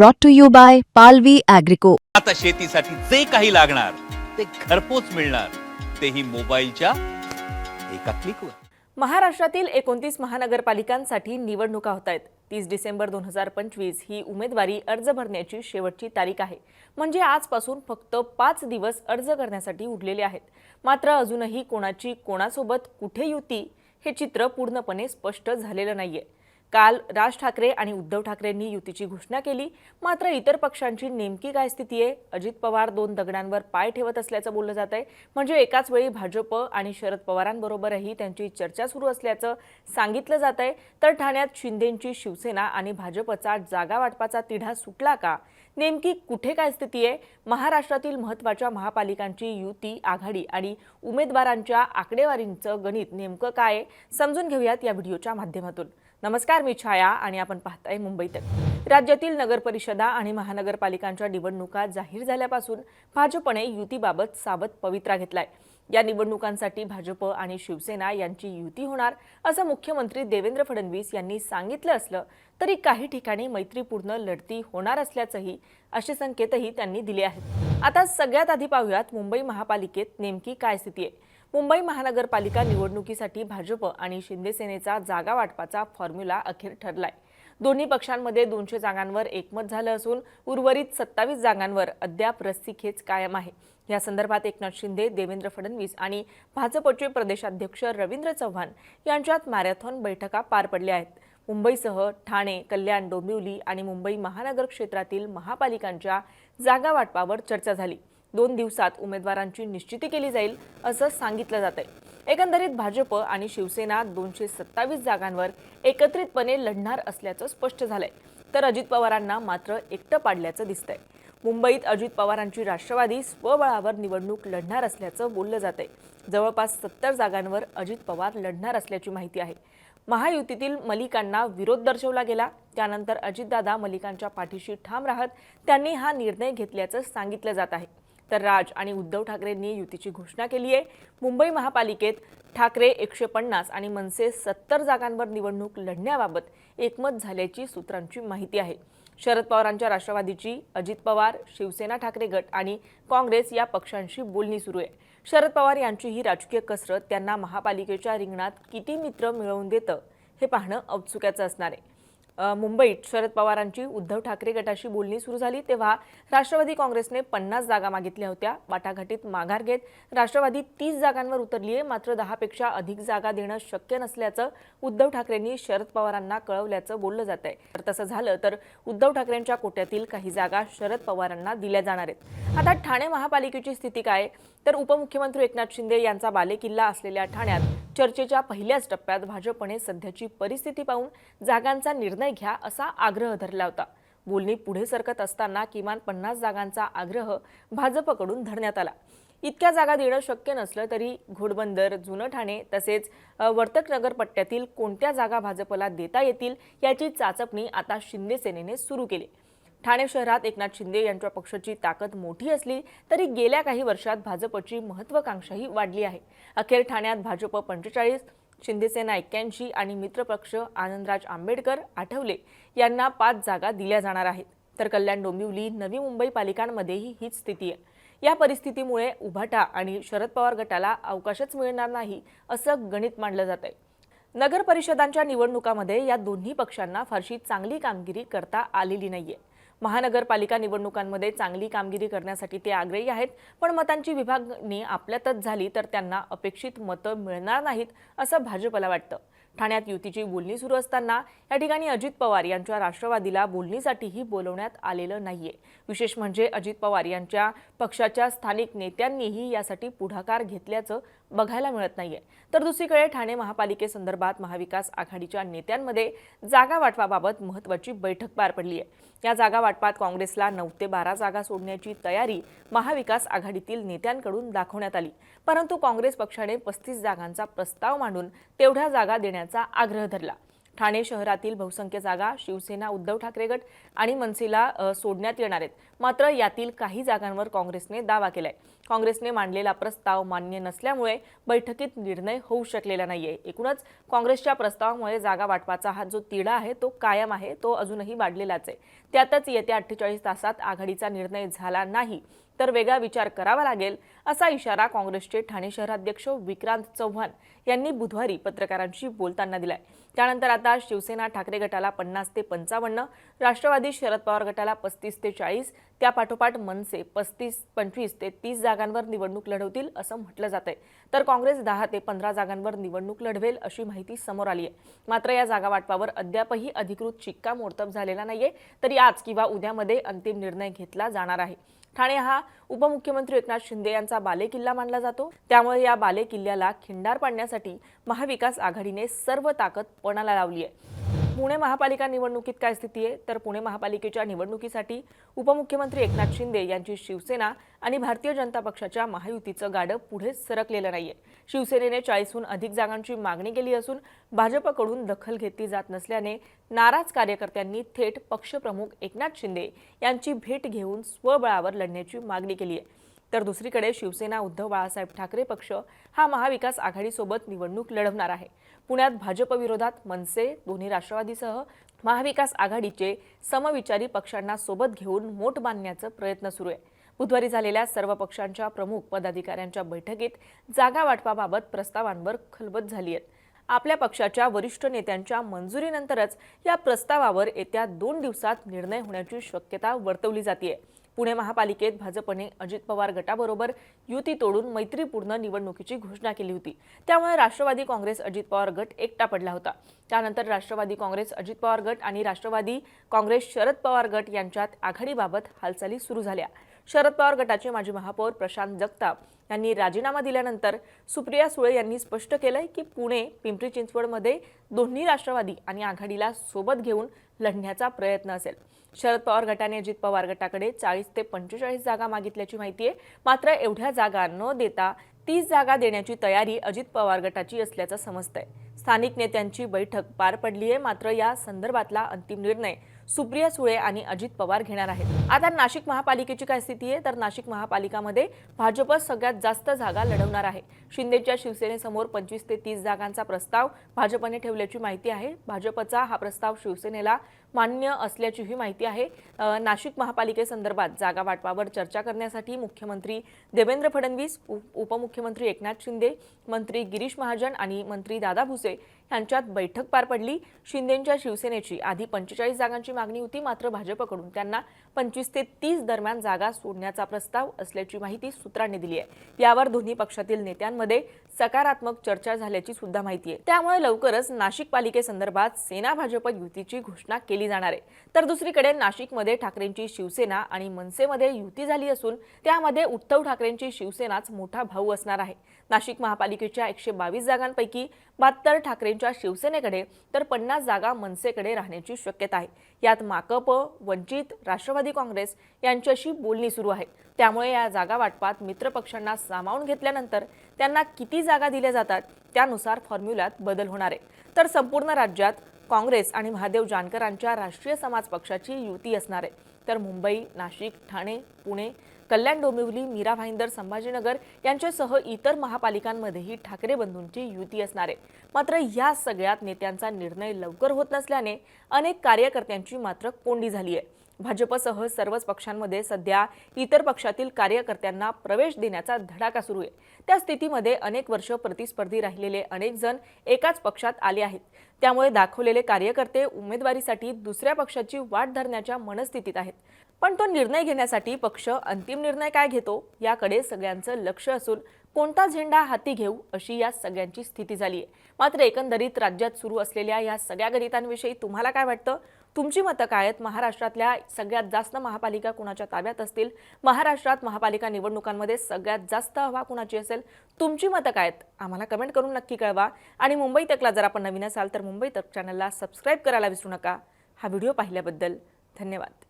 brought to you by Palvi Agrico. आता शेतीसाठी जे काही लागणार ते घरपोच मिळणार, तेही मोबाईलच्या एका क्लिकवर. महाराष्ट्रातील 29 महानगरपालिकांसाठी निवडणुका होत आहेत. 30 डिसेंबर 2025 ही उमेदवारी अर्ज भरण्याची शेवटची तारीख आहे. म्हणजे आजपासून फक्त 5 दिवस अर्ज करण्यासाठी उरलेले आहेत. मात्र अजूनही कोणाची कोणासोबत कुठे युती हे चित्र पूर्णपणे स्पष्ट झालेलं नाहीये. काल राज ठाकरे आणि उद्धव ठाकरेंनी युतीची घोषणा केली. मात्र इतर पक्षांची नेमकी काय स्थिती आहे? अजित पवार 2 दगडांवर पाय ठेवत असल्याचं बोललं जात आहे. म्हणजे एकाच वेळी भाजप आणि शरद पवारांबरोबरही त्यांची चर्चा सुरू असल्याचं सांगितलं जात आहे. तर ठाण्यात शिंदेंची शिवसेना आणि भाजपचा जागा वाटपाचा तिढा सुटला का? नेमकी कुठे काय स्थिती आहे? महाराष्ट्रातील महत्त्वाच्या महापालिकांची युती, आघाडी आणि उमेदवारांच्या आकडेवारींचं गणित नेमकं काय आहे? समजून घेऊयात या व्हिडिओच्या माध्यमातून. नमस्कार, मी छाया आणि आपण पाहताय मुंबई तक. राज्यातील नगरपरिषदा आणि महानगरपालिकांच्या निवडणुका जाहीर झाल्यापासून भाजपने युतीबाबत सावध पवित्रा घेतलाय. या निवडणुकांसाठी भाजप आणि शिवसेना यांची युती होणार असं मुख्यमंत्री देवेंद्र फडणवीस यांनी सांगितलं असलं तरी काही ठिकाणी मैत्रीपूर्ण लढती होणार असल्याचंही असे संकेतही त्यांनी दिले आहेत. आता सगळ्यात आधी पाहूयात मुंबई महापालिकेत नेमकी काय स्थिती आहे. मुंबई महानगरपालिका निवडणुकीसाठी भाजप आणि शिंदे सेनेचा जागा वाटपाचा फॉर्म्युला अखेर ठरलाय. दोन्ही पक्षांमध्ये 200 जागांवर एकमत झालं असून उर्वरित 27 जागांवर अद्याप रस्सीखेच कायम आहे. या संदर्भात एकनाथ शिंदे, देवेंद्र फडणवीस आणि भाजपचे प्रदेशाध्यक्ष रवींद्र चव्हाण यांच्यात मॅरेथॉन बैठका पार पडल्या आहेत. मुंबईसह ठाणे, कल्याण, डोंबिवली आणि मुंबई महानगर क्षेत्रातील महापालिकांच्या जागा वाटपावर चर्चा झाली. 2 दिवसात उमेदवारांची निश्चिती केली जाईल असं सांगितलं जात आहे. एकंदरीत भाजप आणि शिवसेना 227 जागांवर एकत्रितपणे लढणार असल्याचं स्पष्ट झालंय. तर अजित पवारांना मात्र एकटं पाडल्याचं दिसतंय. मुंबईत अजित पवारांची राष्ट्रवादी स्वबळावर निवडणूक लढणार असल्याचं बोललं जातंय. जवळपास 70 जागांवर अजित पवार लढणार असल्याची माहिती आहे. महायुतीतील मलिकांना विरोध दर्शवला गेला. त्यानंतर अजितदादा मलिकांच्या पाठीशी ठाम राहत त्यांनी हा निर्णय घेतल्याचं सांगितलं जात आहे. तर राज आणि उद्धव ठाकरेंनी युतीची घोषणा केली आहे. मुंबई महापालिकेत ठाकरे 150 आणि मनसे 70 जागांवर निवडणूक लढण्याबाबत एकमत झाल्याची सूत्रांची माहिती आहे. शरद पवारांच्या राष्ट्रवादीची, अजित पवार, शिवसेना ठाकरे गट आणि काँग्रेस या पक्षांशी बोलणी सुरू आहे. शरद पवार यांची ही राजकीय कसरत त्यांना महापालिकेच्या रिंगणात किती मित्र मिळवून देतं हे पाहणं औत्सुक्याचं असणार आहे. मुंबईत शरद पवारांची उद्धव ठाकरे गटाशी बोलणी सुरू झाली तेव्हा राष्ट्रवादी काँग्रेसने 50 जागा मागितल्या होत्या. वाटाघाटीत माघार घेत राष्ट्रवादी 30 जागांवर उतरली आहे. मात्र 10 पेक्षा अधिक जागा देणं शक्य नसल्याचं उद्धव ठाकरेंनी शरद पवारांना कळवल्याचं बोललं जात आहे. तर तसं झालं तर उद्धव ठाकरेंच्या कोट्यातील काही जागा शरद पवारांना दिल्या जाणार आहेत. आता ठाणे महापालिकेची स्थिती काय? तर उपमुख्यमंत्री एकनाथ शिंदे यांचा बालेकिल्ला असलेल्या ठाण्यात चर्चेच्या पहिल्याच टप्प्यात भाजपने सध्याची परिस्थिती पाहून जागांचा निर्णय घ्या असा आग्रह धरला होता. बोलणी पुढे सरकत असताना किमान 50 जागांचा आग्रह भाजपकडून धरण्यात आला. इतक्या जागा देणं शक्य नसलं तरी घोडबंदर, जुनं ठाणे तसेच वर्तकनगर पट्ट्यातील कोणत्या जागा भाजपला देता येतील याची चाचपणी आता शिंदे सेनेने सुरू केली. ठाणे शहरात एकनाथ शिंदे यांच्या पक्षाची ताकद मोठी असली तरी गेल्या काही वर्षात भाजपची महत्त्वाकांक्षाही वाढली आहे. अखेर ठाण्यात भाजप 45, शिंदेसेना 81 आणि मित्रपक्ष आनंदराज आंबेडकर, आठवले यांना 5 जागा दिल्या जाणार आहेत. तर कल्याण, डोंबिवली, नवी मुंबई पालिकांमध्येही हीच स्थिती आहे. या परिस्थितीमुळे उभाटा आणि शरद पवार गटाला अवकाशच मिळणार नाही असं गणित मांडलं जात आहे. नगर परिषदांच्या निवडणुकांमध्ये या दोन्ही पक्षांना फारशी चांगली कामगिरी करता आलेली नाहीये. महानगरपालिका निवडणुकांमध्ये चांगली कामगिरी करण्यासाठी ते आग्रही आहेत, पण मतांची विभागणी आपल्यातच झाली तर त्यांना अपेक्षित मतं मिळणार नाहीत असं भाजपला वाटतं. ठाण्यात युतीची बोलणी सुरू असताना या ठिकाणी अजित पवार यांच्या राष्ट्रवादीला बोलणीसाठीही बोलवण्यात आलेलं नाहीये. विशेष म्हणजे अजित पवार यांच्या पक्षाच्या स्थानिक नेत्यांनीही यासाठी पुढाकार घेतल्याचं बघायला मिळत नाहीये. तर दुसरीकडे ठाणे महापालिकेसंदर्भात महाविकास आघाडीच्या नेत्यांमध्ये जागा वाटपाबाबत महत्त्वाची बैठक पार पडली आहे. या जागा वाटपात काँग्रेसला 9 ते 12 जागा सोडण्याची तयारी महाविकास आघाडीतील नेत्यांकडून दाखवण्यात आली. परंतु काँग्रेस पक्षाने 35 जागांचा प्रस्ताव मांडून तेवढ्या जागा देण्याचा आग्रह धरला. ठाणे शहरातील बहुसंख्य जागा शिवसेना, उद्धव ठाकरे गट आणि मनसेला सोडण्यात येणार आहेत. मात्र यातील काही जागांवर काँग्रेसने दावा केलाय. काँग्रेसने मांडलेला प्रस्ताव मान्य नसल्यामुळे बैठकीत निर्णय होऊ शकलेला नाहीये. एकूणच काँग्रेसच्या प्रस्तावामुळे जागा वाटपाचा हा जो तिढा आहे तो कायम आहे, तो अजूनही वाढलेलाच आहे. त्यातच येत्या 48 तासात आघाडीचा निर्णय झाला नाही तर वेगळा विचार करावा लागेल, असा इशारा काँग्रेसचे ठाणे शहराध्यक्ष विक्रांत चव्हाण यांनी बुधवारी पत्रकारांशी बोलताना दिलाय. त्यानंतर आता शिवसेना ठाकरे गटाला 50 ते 55, राष्ट्रवादी शरद पवार गटाला 35 ते 40, त्यापाठोपाठ मनसे 25 ते 30 जागांवर निवडणूक लढवतील असं म्हटलं जातंय. तर काँग्रेस 10 ते 15 जागांवर निवडणूक लढवेल अशी माहिती समोर आली आहे. मात्र या जागा वाटपावर अद्यापही अधिकृत शिक्कामोर्तब झालेला नाहीये, तरी आज किंवा उद्यामध्ये अंतिम निर्णय घेतला जाणार आहे. ठाणे हा उपमुख्यमंत्री एकनाथ शिंदे यांचा बालेकिल्ला मानला जातो. त्यामुळे या बालेकिल्ल्याला खिंडार पाडण्यासाठी महाविकास आघाडीने सर्व ताकद पणाला लावली आहे. पुणे महापालिका निवडणुकीत काय स्थिती आहे तर पुणे महापालिकेच्या निवडणुकीसाठी उपमुख्यमंत्री एकनाथ शिंदे यांची शिवसेना आणि भारतीय जनता पक्षाच्या महायुतीचं गाडं पुढे सरकलेलं नाहीये. शिवसेनेने 40हून अधिक जागांची मागणी केली असून भाजपकडून दखल घेतली जात नसल्याने नाराज कार्यकर्त्यांनी थेट पक्षप्रमुख एकनाथ शिंदे यांची भेट घेऊन स्वबळावर लढण्याची मागणी केली आहे. तर दुसरीकडे शिवसेना उद्धव बाळासाहेब ठाकरे पक्ष हा महाविकास आघाडीसोबत निवडणूक लढवणार आहे. पुण्यात भाजप विरोधात मनसे, दोन्ही राष्ट्रवादीसह महाविकास आघाडीचे समविचारी पक्षांना सोबत घेऊन मोट बांधण्याचा प्रयत्न सुरू आहे. बुधवारी झालेल्या सर्व पक्षांच्या प्रमुख पदाधिकाऱ्यांच्या बैठकीत जागा वाटपाबाबत प्रस्तावांवर खलबत झाली आहे. आपल्या पक्षाच्या वरिष्ठ नेत्यांच्या मंजुरीनंतरच या प्रस्तावावर येत्या 2 दिवसात निर्णय होण्याची शक्यता वर्तवली जाते. पुणे महापालिकेत भाजपने अजित पवार गटाबरोबर युती तोडून मैत्रीपूर्ण निवडणुकीची घोषणा केली होती. त्यामुळे राष्ट्रवादी काँग्रेस अजित पवार गट एकटा पडला होता. त्यानंतर राष्ट्रवादी काँग्रेस अजित पवार गट आणि राष्ट्रवादी काँग्रेस शरद पवार गट यांच्यात आघाडीबाबत हालचाली सुरू झाल्या. शरद पवार गटाचे माजी महापौर प्रशांत जगताप यांनी राजीनामा दिल्यानंतर सुप्रिया सुळे यांनी स्पष्ट केलंय की पुणे, पिंपरी चिंचवडमध्ये दोन्ही राष्ट्रवादी आणि आघाडीला सोबत घेऊन लढण्याचा प्रयत्न असेल. शरद पवार गटाने अजित पवार गटाकडे 40 ते 45 जागा मागितल्याची माहिती आहे. मात्र एवढ्या जागा न देता 30 जागा देण्याची तयारी अजित पवार गटाची असल्याचं समजतंय. स्थानिक नेत्यांची बैठक पार पडली आहे. मात्र या संदर्भातला अंतिम निर्णय सुप्रिया सुळे आणि अजित पवार घेणार आहेत. आता नाशिक महापालिकेची काय स्थिती आहे तर नाशिक महापालिकामध्ये भाजप सगळ्यात जास्त जागा लढवणार आहे. शिंदेच्या शिवसेनेसमोर 25 ते 30 जागांचा प्रस्ताव भाजपने ठेवल्याची माहिती आहे. भाजपचा हा प्रस्ताव शिवसेनेला मान्य असल्याचीही माहिती आहे. नाशिक महापालिकेसंदर्भात जागा वाटपावर चर्चा करण्यासाठी मुख्यमंत्री देवेंद्र फडणवीस, उपमुख्यमंत्री एकनाथ शिंदे, मंत्री गिरीश महाजन आणि मंत्री दादा भुसे यांच्यात बैठक पार पडली. शिंदेच्या शिवसेनेची आधी 45 जागांची मागणी होती. मात्र भाजपकडून त्यांना 25 ते 30 दरम्यान जागा सोडण्याचा प्रस्ताव असल्याची माहिती सूत्रांनी दिली आहे. यावर दोन्ही पक्षातील नेत्यांमध्ये सकारात्मक चर्चा झाल्याची सुद्धा माहिती आहे. त्यामुळे लवकरच नाशिक पालिकेसंदर्भात सेना भाजप युतीची घोषणा केली जाणार आहे. तर दुसरीकडे नाशिकमध्ये ठाकरेंची शिवसेना आणि मनसेमध्ये युती झाली असून त्यामध्ये उद्धव ठाकरेंची शिवसेनाच मोठा भाऊ असणार आहे. नाशिक महापालिकेच्या 122 जागांपैकी 72 ठाकरेंच्या शिवसेनेकडे तर 50 जागा मनसेकडे राहण्याची शक्यता आहे. यात माकप, वंचित, राष्ट्रवादी काँग्रेस यांच्याशी बोलणी सुरू आहे. त्यामुळे या जागा वाटपात मित्रपक्षांना सामावून घेतल्यानंतर त्यांना किती जागा दिल्या जातात त्यानुसार फॉर्म्युल्यात बदल होणार आहे. तर संपूर्ण राज्यात काँग्रेस आणि महादेव जानकरांच्या राष्ट्रीय समाज पक्षाची युती असणार आहे. तर मुंबई, नाशिक, ठाणे, पुणे, कल्याण, डोंबिवली, मीरा भाईंदर, संभाजीनगर यांच्यासह इतर महापालिकांमध्येही ठाकरे बंधूंची युती असणार आहे. मात्र या सगळ्यात नेत्यांचा निर्णय लवकर होत नसल्याने अनेक कार्यकर्त्यांची मात्र कोंडी झाली आहे. भाजपसह सर्वच पक्षांमध्ये सध्या इतर पक्षातील कार्यकर्त्यांना प्रवेश देण्याचा धडाका सुरू आहे. त्या स्थितीमध्ये अनेक वर्ष प्रतिस्पर्धी राहिलेले अनेक जण एकाच पक्षात आले आहेत. त्यामुळे दाखवलेले कार्यकर्ते उमेदवारीसाठी दुसऱ्या पक्षाची वाट धरण्याच्या मनस्थितीत आहेत. पण तो निर्णय घेण्यासाठी पक्ष अंतिम निर्णय काय घेतो याकडे सगळ्यांचं लक्ष असून कोणता झेंडा हाती घेऊ अशी या सगळ्यांची स्थिती झाली आहे. मात्र एकंदरीत राज्यात सुरू असलेल्या या सगळ्या गणितांविषयी तुम्हाला काय वाटतं? तुमची मतं काय आहेत? महाराष्ट्रातल्या सगळ्यात जास्त महापालिका कुणाच्या ताब्यात असतील? महाराष्ट्रात महापालिका निवडणुकांमध्ये सगळ्यात जास्त हवा कुणाची असेल? तुमची मतं काय आहेत? आम्हाला कमेंट करून नक्की कळवा. आणि मुंबई तकला जर आपण नवीन असाल तर मुंबई तक चॅनलला सबस्क्राईब करायला विसरू नका. हा व्हिडिओ पाहिल्याबद्दल धन्यवाद.